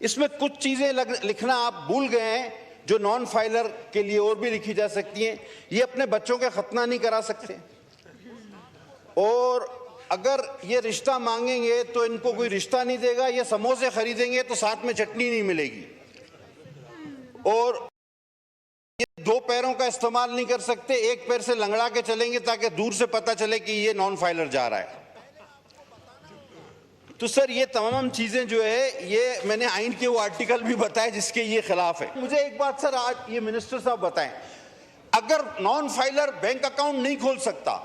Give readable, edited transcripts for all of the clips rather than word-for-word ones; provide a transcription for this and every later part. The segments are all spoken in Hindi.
इसमें कुछ चीजें लिखना आप भूल गए हैं जो नॉन फाइलर के लिए और भी लिखी जा सकती हैं। ये अपने बच्चों का खतना नहीं करा सकते, और अगर ये रिश्ता मांगेंगे तो इनको कोई रिश्ता नहीं देगा, ये समोसे खरीदेंगे तो साथ में चटनी नहीं मिलेगी, और ये दो पैरों का इस्तेमाल नहीं कर सकते, एक पैर से लंगड़ा के चलेंगे ताकि दूर से पता चले कि ये नॉन फाइलर जा रहा है। तो सर ये तमाम चीजें जो है ये मैंने आइन के वो आर्टिकल भी बताए जिसके ये खिलाफ है। मुझे एक बात सर आज ये मिनिस्टर साहब बताएं, अगर नॉन फाइलर बैंक अकाउंट नहीं खोल सकता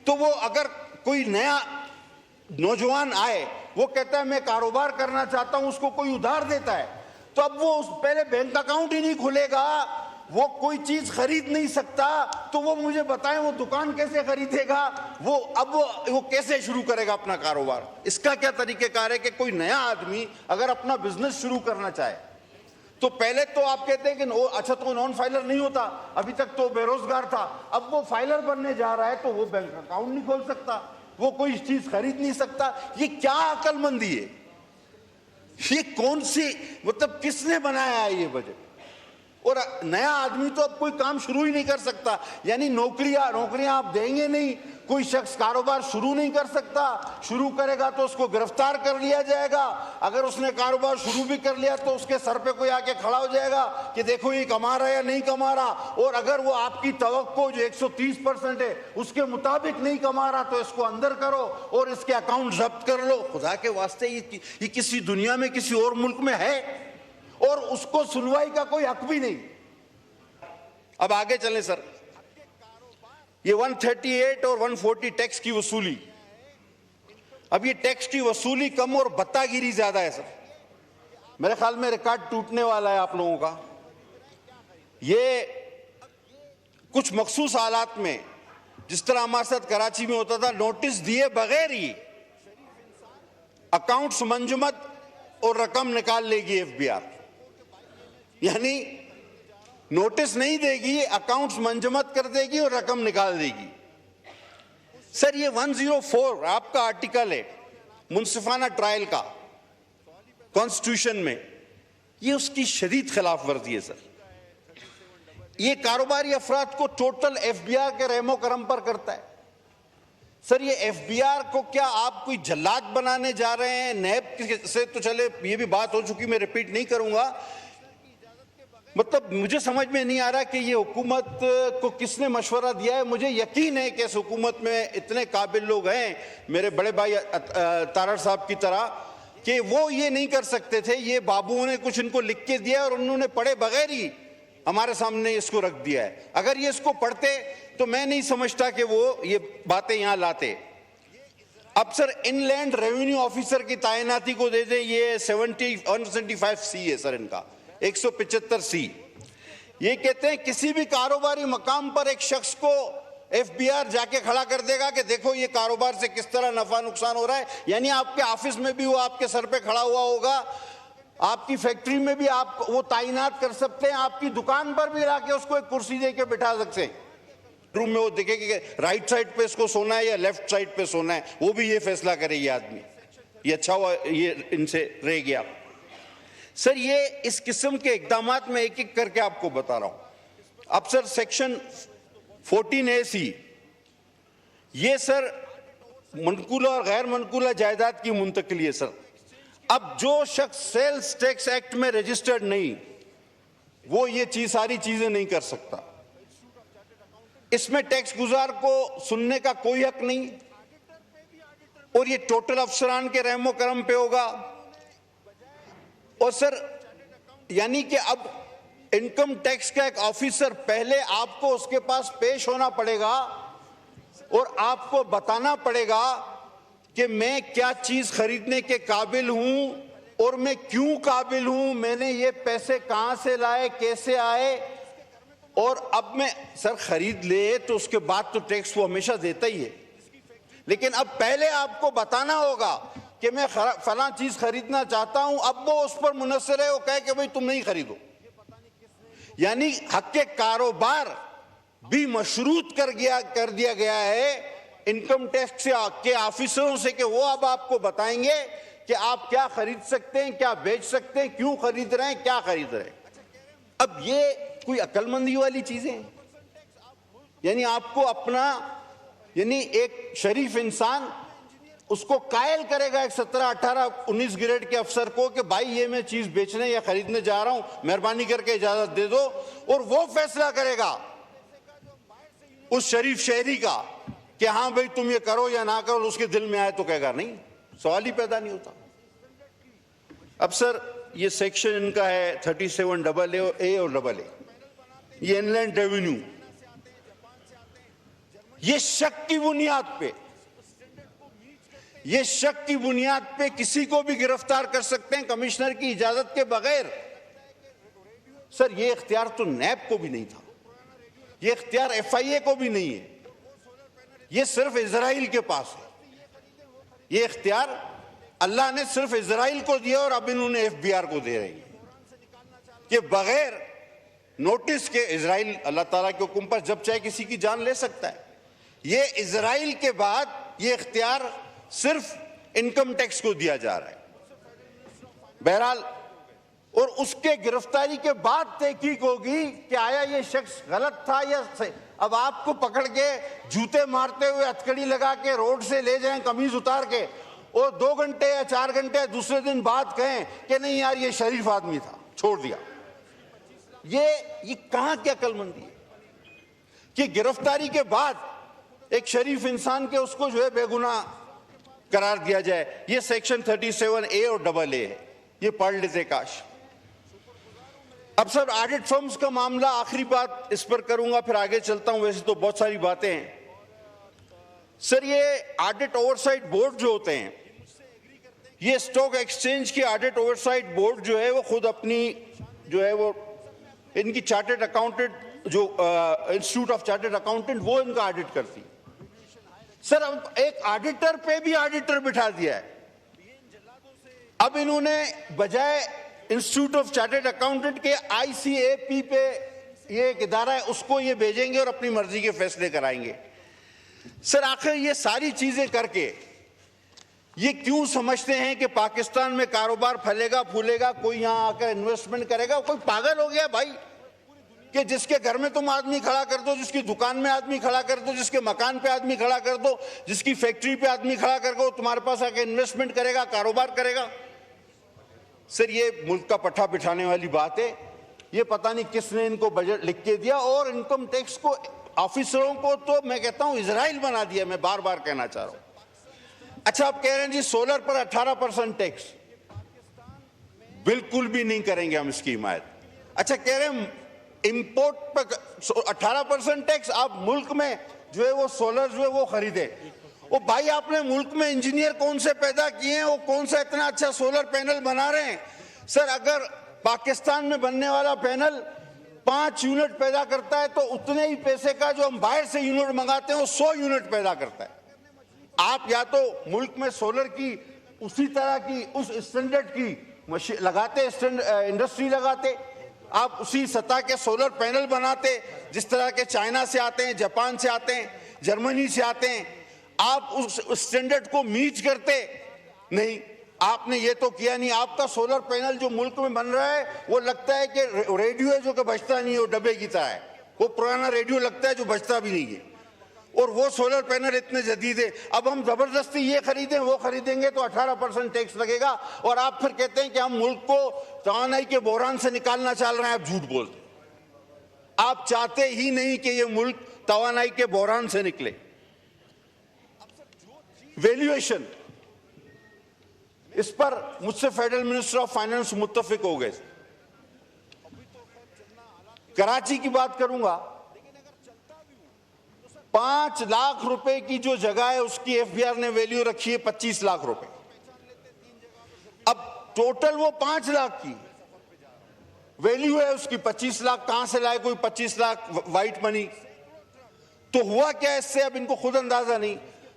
तो वो अगर कोई नया नौजवान आए वो कहता है मैं कारोबार करना चाहता हूं, उसको कोई उधार देता है, तो अब वो पहले बैंक अकाउंट ही नहीं खुलेगा, वो कोई चीज खरीद नहीं सकता, तो वो मुझे बताएं वो दुकान कैसे खरीदेगा, वो कैसे शुरू करेगा अपना कारोबार। इसका क्या तरीकेकार है कि कोई नया आदमी अगर अपना बिजनेस शुरू करना चाहे तो पहले तो आप कहते हैं कि अच्छा तो नॉन फाइलर नहीं होता, अभी तक तो बेरोजगार था, अब वो फाइलर बनने जा रहा है तो वो बैंक अकाउंट नहीं खोल सकता, वो कोई चीज खरीद नहीं सकता। ये क्या अकलमंदी है? ये कौन सी मतलब किसने बनाया है ये बजट? और नया आदमी तो अब कोई काम शुरू ही नहीं कर सकता, यानी नौकरियां आप देंगे नहीं, कोई शख्स कारोबार शुरू नहीं कर सकता, शुरू करेगा तो उसको गिरफ्तार कर लिया जाएगा, अगर उसने कारोबार शुरू भी कर लिया तो उसके सर पे कोई आके खड़ा हो जाएगा कि देखो ये कमा रहा है या नहीं कमा रहा, और अगर वो आपकी तवक्को जो 130% है उसके मुताबिक नहीं कमा रहा तो इसको अंदर करो और इसके अकाउंट जब्त कर लो। खुदा के वास्ते ये किसी दुनिया में किसी और मुल्क में है? और उसको सुनवाई का कोई हक भी नहीं। अब आगे चलें सर, ये 138 और 140 टैक्स की वसूली, अब ये टैक्स की वसूली कम और बत्तागिरी ज्यादा है सर। मेरे ख्याल में रिकॉर्ड टूटने वाला है आप लोगों का। ये कुछ मखसूस हालात में, जिस तरह हमारे साथ कराची में होता था, नोटिस दिए बगैर ही अकाउंट्स मंजमत और रकम निकाल लेगी एफबीआर, यानी नोटिस नहीं देगी, अकाउंट्स मंजमत कर देगी और रकम निकाल देगी। सर ये 104 आपका आर्टिकल है मुंसिफाना ट्रायल का कॉन्स्टिट्यूशन में, ये उसकी शदीद खिलाफ वर्जी है सर। ये कारोबारी अफराद को टोटल एफबीआर के रहमो करम पर करता है। सर ये एफबीआर को क्या आप कोई जल्लाद बनाने जा रहे हैं? नैब से तो चले ये भी बात हो चुकी, मैं रिपीट नहीं करूंगा। मतलब मुझे समझ में नहीं आ रहा कि ये हुकूमत को किसने मशवरा दिया है। मुझे यकीन है कि इस हुकूमत में इतने काबिल लोग हैं, मेरे बड़े भाई तारड़ साहब की तरह, कि वो ये नहीं कर सकते थे। ये बाबुओं ने कुछ इनको लिख के दिया और उन्होंने पढ़े बगैर ही हमारे सामने इसको रख दिया है। अगर ये इसको पढ़ते तो मैं नहीं समझता कि वो ये बातें यहां लाते। अब सर इनलैंड रेवेन्यू ऑफिसर की तैनाती को दे दें, ये 175C है सर इनका, 175C। ये कहते हैं किसी भी कारोबारी मकाम पर एक शख्स को एफबीआर जाके खड़ा कर देगा कि देखो ये कारोबार से किस तरह नफा नुकसान हो रहा है। यानी आपके ऑफिस में भी वो आपके सर पे खड़ा हुआ होगा, आपकी फैक्ट्री में भी आप वो तैनात कर सकते हैं, आपकी दुकान पर भी लाके उसको एक कुर्सी दे के बिठा सकते हैं, रूम में वो देखेगा कि राइट साइड पे इसको सोना है या लेफ्ट साइड पे सोना है, वो भी ये फैसला करे ये आदमी। ये अच्छा हुआ ये इनसे रह गया। सर ये इस किस्म के इकदामात में एक एक करके आपको बता रहा हूं। अब सर सेक्शन 14AC, ये सर मनकूला और गैर मनकूला जायदाद की मुंतकिली है सर। अब जो शख्स सेल्स टैक्स एक्ट में रजिस्टर्ड नहीं, वो ये सारी चीजें नहीं कर सकता। इसमें टैक्स गुजार को सुनने का कोई हक नहीं, और ये टोटल अफसरान के रहमो करम पे होगा। और सर यानी कि अब इनकम टैक्स का एक ऑफिसर, पहले आपको उसके पास पेश होना पड़ेगा और आपको बताना पड़ेगा कि मैं क्या चीज खरीदने के काबिल हूं और मैं क्यों काबिल हूं, मैंने ये पैसे कहां से लाए, कैसे आए। और अब मैं सर खरीद ले तो उसके बाद तो टैक्स वो हमेशा देता ही है, लेकिन अब पहले आपको बताना होगा कि मैं फलां चीज खरीदना चाहता हूं। अब वो उस पर मुनस्सर है, वो कहे कि भाई तुम नहीं खरीदो। यानी हक के कारोबार भी मशरूत कर दिया गया है इनकम टैक्स के ऑफिसरों से कि वो अब आपको बताएंगे कि आप क्या खरीद सकते हैं, क्या बेच सकते हैं, क्यों खरीद रहे हैं, क्या खरीद रहे हैं। अब ये कोई अक्लमंदी वाली चीजें हैं? यानी आपको अपना, यानी एक शरीफ इंसान उसको कायल करेगा एक 17, 18, 19 ग्रेड के अफसर को कि भाई ये मैं चीज बेचने या खरीदने जा रहा हूं, मेहरबानी करके इजाजत दे दो, और वो फैसला करेगा उस शरीफ शहरी का कि हाँ भाई तुम ये करो या ना करो। उसके दिल में आए तो कहेगा नहीं, सवाल ही पैदा नहीं होता। अब सर ये सेक्शन इनका है 37AA और AA, ये इनलैंड रेवेन्यू, ये शक की बुनियाद पे, ये शक की बुनियाद पे किसी को भी गिरफ्तार कर सकते हैं कमिश्नर की इजाजत के बगैर। सर ये इख्तियार तो नैब को भी नहीं था, ये इख्तियार FIA को भी नहीं है, ये सिर्फ इजराइल के पास है। ये इख्तियार अल्लाह ने सिर्फ इजराइल को दिया और अब इन्होंने FBR को दे रही है कि बगैर नोटिस के इजराइल अल्लाह ताला के हुक्म पर जब चाहे किसी की जान ले सकता है। ये इजराइल के बाद ये इख्तियार सिर्फ इनकम टैक्स को दिया जा रहा है। बहरहाल, और उसके गिरफ्तारी के बाद तहकीक होगी कि आया ये शख्स गलत था या सही। अब आपको पकड़ के जूते मारते हुए हथकड़ी लगा के रोड से ले जाएं कमीज उतार के, और 2 घंटे या 4 घंटे दूसरे दिन बाद कहें कि नहीं यार ये शरीफ आदमी था, छोड़ दिया। ये कहां की अक्लमंदी है कि गिरफ्तारी के बाद एक शरीफ इंसान के उसको जो है बेगुनाह करार दिया जाए। ये सेक्शन 37A और AA है, ये पढ़ लेते काश। अब सर ऑडिट फर्म्स का मामला, आखिरी बात इस पर करूंगा फिर आगे चलता हूं, वैसे तो बहुत सारी बातें हैं। सर ये ऑडिट ओवरसाइट बोर्ड जो होते हैं, ये स्टॉक एक्सचेंज की ऑडिट ओवरसाइट बोर्ड जो है वो खुद अपनी जो है वो इनकी चार्टर्ड अकाउंटेंट जो इंस्टीट्यूट ऑफ चार्टर्ड अकाउंटेंट वो इनका ऑडिट करती। सर अब एक ऑडिटर पे भी ऑडिटर बिठा दिया है। अब इन्होंने बजाय इंस्टीट्यूट ऑफ चार्टर्ड अकाउंटेंट के ICAP पे ये एक इदारा है उसको ये भेजेंगे और अपनी मर्जी के फैसले कराएंगे। सर आखिर ये सारी चीजें करके ये क्यों समझते हैं कि पाकिस्तान में कारोबार फैलेगा फूलेगा, कोई यहां आकर इन्वेस्टमेंट करेगा? कोई पागल हो गया भाई कि जिसके घर में तुम आदमी खड़ा कर दो, जिसकी दुकान में आदमी खड़ा कर दो, जिसके मकान पे आदमी खड़ा कर दो, जिसकी फैक्ट्री पे आदमी खड़ा कर दो, तुम्हारे पास आके इन्वेस्टमेंट करेगा, कारोबार करेगा। सर ये मुल्क का पट्टा बिठाने वाली बात है। ये पता नहीं किसने इनको बजट लिख के दिया, और इनकम टैक्स को ऑफिसरों को तो मैं कहता हूं इजराइल बना दिया। मैं बार बार कहना चाह रहा हूं। अच्छा आप कह रहे हैं जी सोलर पर 18% टैक्स, बिल्कुल भी नहीं करेंगे हम इसकी हिमायत। अच्छा कह रहे हैं इंपोर्ट पर 18% टैक्स, आप मुल्क में जो है वो सोलर जो है वो खरीदे। वो भाई आपने मुल्क में इंजीनियर कौन से पैदा किए हैं, वो कौन सा इतना अच्छा सोलर पैनल बना रहे हैं? सर अगर पाकिस्तान में बनने वाला पैनल 5 यूनिट पैदा करता है तो उतने ही पैसे का जो हम बाहर से यूनिट मंगाते हैं वो 100 यूनिट पैदा करता है। आप या तो मुल्क में सोलर की उसी तरह की उस स्टैंडर्ड की मशीन लगाते, इंडस्ट्री लगाते, आप उसी सतह के सोलर पैनल बनाते जिस तरह के चाइना से आते हैं, जापान से आते हैं, जर्मनी से आते हैं। आप उस स्टैंडर्ड को मीट करते नहीं, आपने ये तो किया नहीं। आपका सोलर पैनल जो मुल्क में बन रहा है वो लगता है कि रेडियो है जो कि बजता नहीं है, वो डब्बे की तरह है। वो पुराना रेडियो लगता है जो बजता भी नहीं है, और वो सोलर पैनल इतने जदीद है। अब हम जबरदस्ती ये खरीदें वो खरीदेंगे तो 18% टैक्स लगेगा, और आप फिर कहते हैं कि हम मुल्क को तवानाई के बहरान से निकालना चाह रहे हैं। आप झूठ बोलते, आप चाहते ही नहीं कि ये मुल्क तवानाई के बहरान से निकले। वैल्यूएशन, इस पर मुझसे फेडरल मिनिस्टर ऑफ फाइनेंस मुत्तफिक हो गए। कराची की बात करूंगा, 5 लाख रुपए की जो जगह है उसकी FBR ने वैल्यू रखी है 25 लाख रुपए। अब टोटल वो 5 लाख की वैल्यू है, उसकी 25 लाख कहां से लाए कोई 25 लाख वाइट मनी? तो हुआ क्या इससे, अब इनको खुद अंदाजा नहीं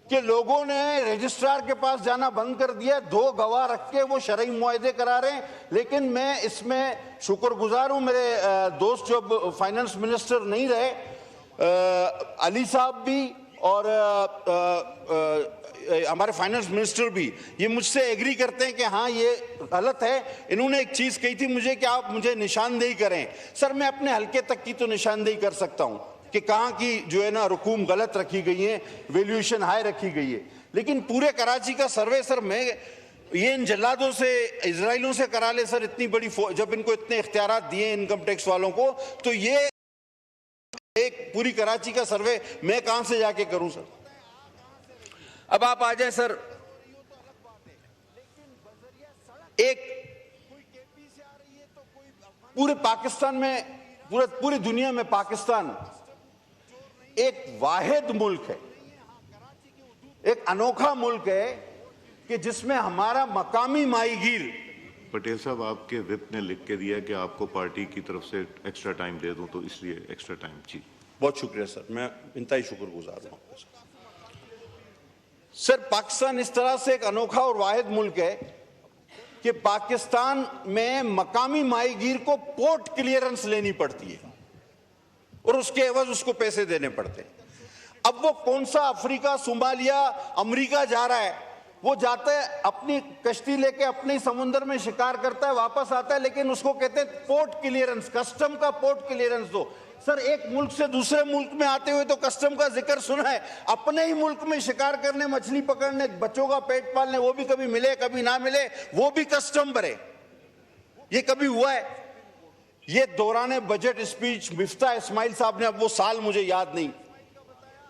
कि लोगों ने रजिस्ट्रार के पास जाना बंद कर दिया। 2 गवाह रख के वो शरई मुआहदे करा रहे हैं। लेकिन मैं इसमें शुक्रगुजार हूं, मेरे दोस्त जो फाइनेंस मिनिस्टर नहीं रहे, अली साहब भी और हमारे फाइनेंस मिनिस्टर भी ये मुझसे एग्री करते हैं कि हाँ ये गलत है। इन्होंने एक चीज कही थी मुझे कि आप मुझे निशानदेही करें। सर मैं अपने हल्के तक की तो निशानदेही कर सकता हूं कि कहाँ की जो है ना रकूम गलत रखी गई है, वैल्यूएशन हाई रखी गई है, लेकिन पूरे कराची का सर्वे सर मैं ये इन जल्लादों से इजराइलों से करा ले सर। इतनी बड़ी जब इनको इतने इख्तियारात दिए इनकम टैक्स वालों को, तो ये एक पूरी कराची का सर्वे मैं कहां से जाके करूं सर। अब आप आ जाए सर, एक पूरे पाकिस्तान में, पूरी दुनिया में पाकिस्तान एक वाहिद मुल्क है, एक अनोखा मुल्क है कि जिसमें हमारा मकामी माहीगीर। पटेल साहब आपके विप ने लिख के दिया कि आपको पार्टी की तरफ से एक्स्ट्रा टाइम दे दूं, तो इसलिए एक्स्ट्रा टाइम। जी बहुत शुक्रिया सर, मैं इंतहाई शुक्रगुजार हूं सर। पाकिस्तान इस तरह से एक अनोखा और वाहिद मुल्क है कि पाकिस्तान में मकामी माहीगीर को पोर्ट क्लियरेंस लेनी पड़ती है और उसके एवज उसको पैसे देने पड़ते हैं। अब वो कौन सा अफ्रीका, सोमालिया, अमेरिका जा रहा है, वो जाता है अपनी कश्ती लेके अपने समुद्र में शिकार करता है, वापस आता है, लेकिन उसको कहते हैं पोर्ट क्लियरेंस, कस्टम का पोर्ट क्लियरेंस दो। सर एक मुल्क से दूसरे मुल्क में आते हुए तो कस्टम का जिक्र सुना है, अपने ही मुल्क में शिकार करने, मछली पकड़ने, बच्चों का पेट पालने, वो भी कभी मिले कभी ना मिले, वो भी कस्टम भरे। ये कभी हुआ है? ये दौरान बजट स्पीच मिफ्ता इस्माइल साहब ने, अब वो साल मुझे याद नहीं,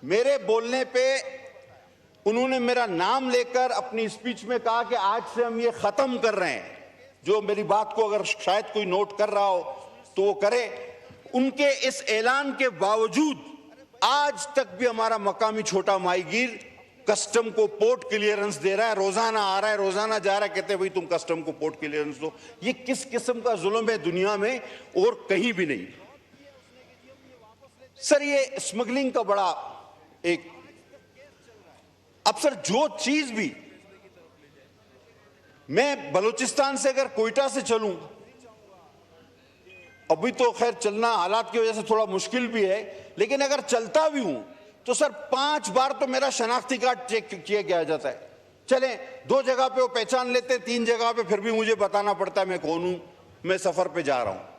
मेरे बोलने पे उन्होंने मेरा नाम लेकर अपनी स्पीच में कहा कि आज से हम ये खत्म कर रहे हैं। जो मेरी बात को अगर शायद कोई नोट कर रहा हो तो वो करे। उनके इस ऐलान के बावजूद आज तक भी हमारा मकामी छोटा माहीगीर कस्टम को पोर्ट क्लियरेंस दे रहा है, रोजाना आ रहा है, रोजाना जा रहा है, कहते हैं भाई तुम कस्टम को पोर्ट क्लियरेंस दो। ये किस किस्म का जुल्म है दुनिया में और कहीं भी नहीं। सर ये स्मगलिंग का बड़ा एक, अब सर जो चीज भी, मैं बलूचिस्तान से अगर कोयटा से चलूं, अभी तो खैर चलना हालात की वजह से थोड़ा मुश्किल भी है, लेकिन अगर चलता भी हूं तो सर 5 बार तो मेरा शनाख्ती कार्ड चेक किया गया जाता है। चलें 2 जगह पे वो पहचान लेते, 3 जगह पे फिर भी मुझे बताना पड़ता है मैं कौन हूं, मैं सफर पे जा रहा हूं।